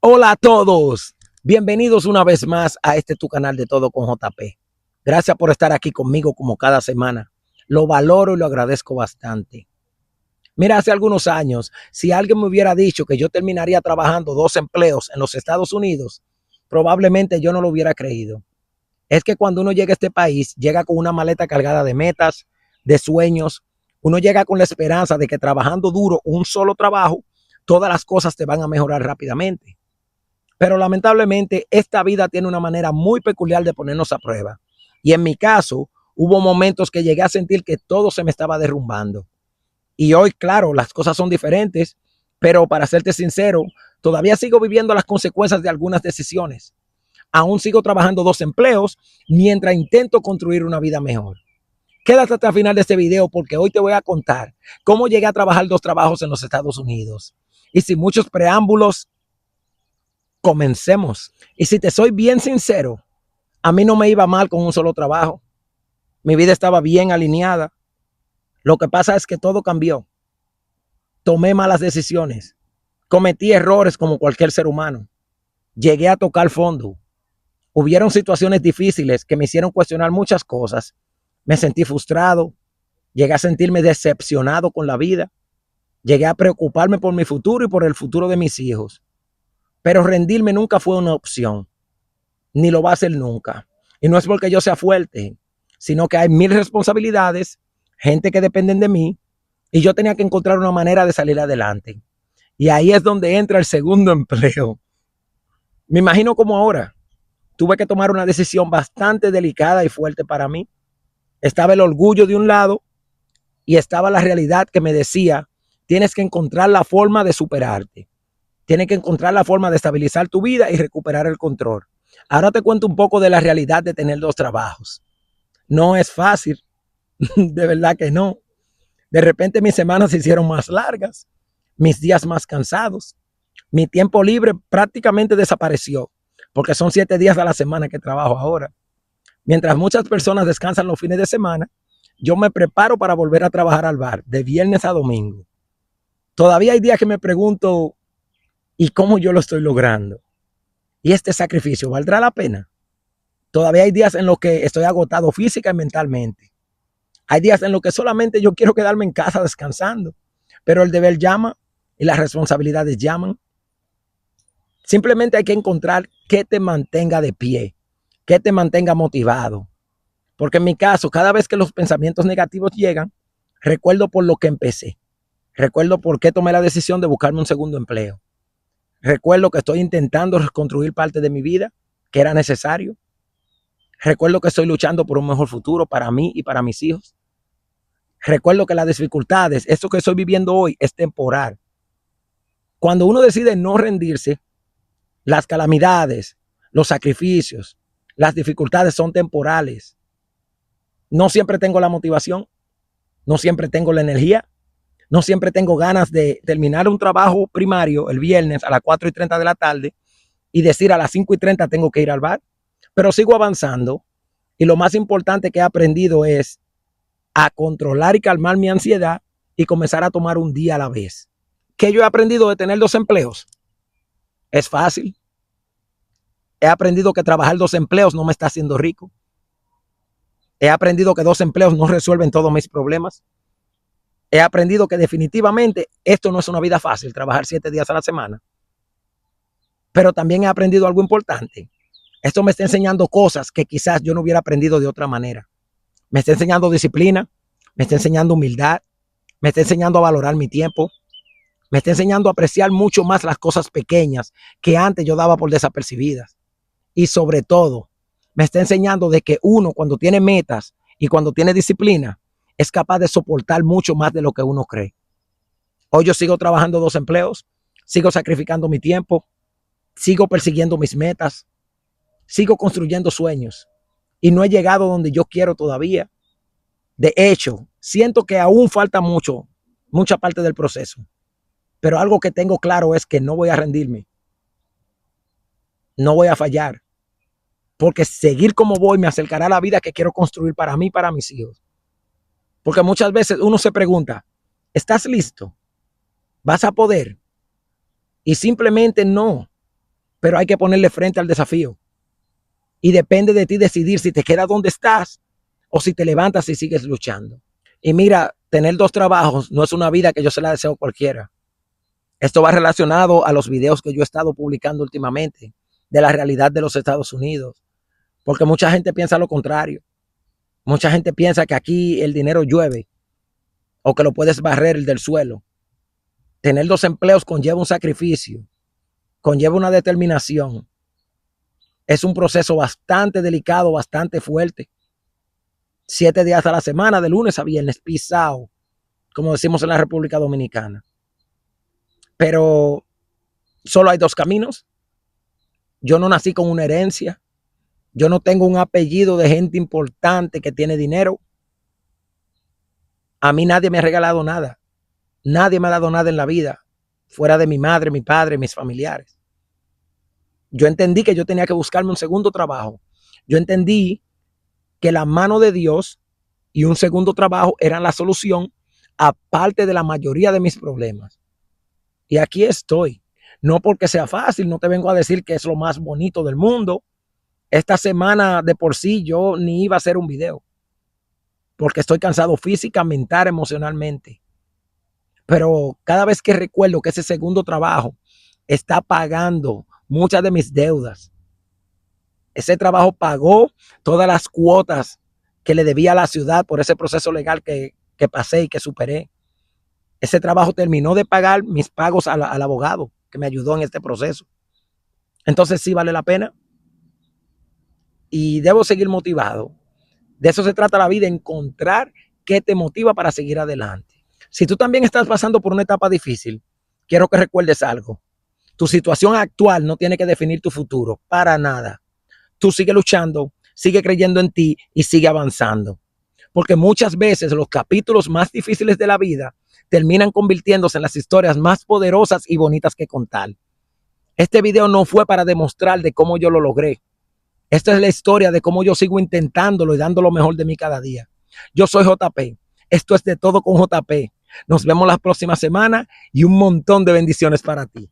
Hola a todos, bienvenidos una vez más a este tu canal de Todo con JP. Gracias por estar aquí conmigo como cada semana. Lo valoro y lo agradezco bastante. Mira, hace algunos años, si alguien me hubiera dicho que yo terminaría trabajando 2 empleos en los Estados Unidos, probablemente yo no lo hubiera creído. Es que cuando uno llega a este país, llega con una maleta cargada de metas, de sueños. Uno llega con la esperanza de que trabajando duro un solo trabajo, todas las cosas te van a mejorar rápidamente. Pero lamentablemente esta vida tiene una manera muy peculiar de ponernos a prueba. Y en mi caso, hubo momentos que llegué a sentir que todo se me estaba derrumbando. Y hoy, claro, las cosas son diferentes, pero para serte sincero, todavía sigo viviendo las consecuencias de algunas decisiones. Aún sigo trabajando 2 empleos mientras intento construir una vida mejor. Quédate hasta el final de este video porque hoy te voy a contar cómo llegué a trabajar 2 trabajos en los Estados Unidos. Y sin muchos preámbulos, comencemos. Y si te soy bien sincero, a mí no me iba mal con un solo trabajo. Mi vida estaba bien alineada. Lo que pasa es que todo cambió. Tomé malas decisiones. Cometí errores como cualquier ser humano. Llegué a tocar fondo. Hubieron situaciones difíciles que me hicieron cuestionar muchas cosas. Me sentí frustrado. Llegué a sentirme decepcionado con la vida. Llegué a preocuparme por mi futuro y por el futuro de mis hijos. Pero rendirme nunca fue una opción. Ni lo va a hacer nunca. Y no es porque yo sea fuerte, sino que hay mil responsabilidades, gente que dependen de mí, y yo tenía que encontrar una manera de salir adelante. Y ahí es donde entra el segundo empleo. Me imagino como ahora. Tuve que tomar una decisión bastante delicada y fuerte para mí. Estaba el orgullo de un lado y estaba la realidad que me decía, tienes que encontrar la forma de superarte. Tienes que encontrar la forma de estabilizar tu vida y recuperar el control. Ahora te cuento un poco de la realidad de tener 2 trabajos. No es fácil, de verdad que no. De repente mis semanas se hicieron más largas, mis días más cansados, mi tiempo libre prácticamente desapareció, porque son 7 días a la semana que trabajo ahora. Mientras muchas personas descansan los fines de semana, yo me preparo para volver a trabajar al bar de viernes a domingo. Todavía hay días que me pregunto, ¿y cómo yo lo estoy logrando? ¿Y este sacrificio valdrá la pena? Todavía hay días en los que estoy agotado física y mentalmente. Hay días en los que solamente yo quiero quedarme en casa descansando, pero el deber llama y las responsabilidades llaman. Simplemente hay que encontrar qué te mantenga de pie, qué te mantenga motivado. Porque en mi caso, cada vez que los pensamientos negativos llegan, recuerdo por lo que empecé. Recuerdo por qué tomé la decisión de buscarme un segundo empleo. Recuerdo que estoy intentando reconstruir parte de mi vida que era necesario. Recuerdo que estoy luchando por un mejor futuro para mí y para mis hijos. Recuerdo que las dificultades, esto que estoy viviendo hoy, es temporal. Cuando uno decide no rendirse, las calamidades, los sacrificios, las dificultades son temporales. No siempre tengo la motivación, no siempre tengo la energía, no siempre tengo ganas de terminar un trabajo primario el viernes a las 4:30 de la tarde y decir a las 5:30 tengo que ir al bar, pero sigo avanzando y lo más importante que he aprendido es a controlar y calmar mi ansiedad y comenzar a tomar un día a la vez. ¿Qué yo he aprendido de tener 2 empleos? Es fácil. He aprendido que trabajar 2 empleos no me está haciendo rico. He aprendido que 2 empleos no resuelven todos mis problemas. He aprendido que definitivamente esto no es una vida fácil, trabajar 7 días a la semana. Pero también he aprendido algo importante. Esto me está enseñando cosas que quizás yo no hubiera aprendido de otra manera. Me está enseñando disciplina, me está enseñando humildad, me está enseñando a valorar mi tiempo, me está enseñando a apreciar mucho más las cosas pequeñas que antes yo daba por desapercibidas. Y sobre todo, me está enseñando de que uno cuando tiene metas y cuando tiene disciplina, es capaz de soportar mucho más de lo que uno cree. Hoy yo sigo trabajando 2 empleos, sigo sacrificando mi tiempo, sigo persiguiendo mis metas, sigo construyendo sueños y no he llegado donde yo quiero todavía. De hecho, siento que aún falta mucho, mucha parte del proceso. Pero algo que tengo claro es que no voy a rendirme, no voy a fallar, porque seguir como voy me acercará a la vida que quiero construir para mí y para mis hijos. Porque muchas veces uno se pregunta, ¿estás listo? ¿Vas a poder? Y simplemente no. pero hay que ponerle frente al desafío. Y depende de ti decidir si te quedas donde estás o si te levantas y sigues luchando. Y mira, tener 2 trabajos no es una vida que yo se la deseo a cualquiera. Esto va relacionado a los videos que yo he estado publicando últimamente de la realidad de los Estados Unidos, porque mucha gente piensa lo contrario. Mucha gente piensa que aquí el dinero llueve o que lo puedes barrer del suelo. Tener 2 empleos conlleva un sacrificio, conlleva una determinación. Es un proceso bastante delicado, bastante fuerte. 7 días a la semana, de lunes a viernes, pisado, como decimos en la República Dominicana. Pero solo hay 2 caminos. Yo no nací con una herencia. Yo no tengo un apellido de gente importante que tiene dinero. A mí nadie me ha regalado nada. Nadie me ha dado nada en la vida, fuera de mi madre, mi padre, mis familiares. Yo entendí que yo tenía que buscarme un segundo trabajo. Yo entendí que la mano de Dios y un segundo trabajo eran la solución, aparte de la mayoría de mis problemas. Y aquí estoy. No porque sea fácil, no te vengo a decir que es lo más bonito del mundo. Esta semana de por sí yo ni iba a hacer un video, porque estoy cansado física, mental, emocionalmente. Pero cada vez que recuerdo que ese segundo trabajo está pagando muchas de mis deudas, ese trabajo pagó todas las cuotas que le debía a la ciudad por ese proceso legal que pasé y que superé. Ese trabajo terminó de pagar mis pagos al abogado que me ayudó en este proceso. Entonces sí vale la pena y debo seguir motivado. De eso se trata la vida, encontrar qué te motiva para seguir adelante. Si tú también estás pasando por una etapa difícil, quiero que recuerdes algo. Tu situación actual no tiene que definir tu futuro, para nada. Tú sigue luchando, sigue creyendo en ti y sigue avanzando. Porque muchas veces los capítulos más difíciles de la vida terminan convirtiéndose en las historias más poderosas y bonitas que contar. Este video no fue para demostrar de cómo yo lo logré. Esta es la historia de cómo yo sigo intentándolo y dando lo mejor de mí cada día. Yo soy JP. Esto es De Todo con JP. Nos vemos la próxima semana y un montón de bendiciones para ti.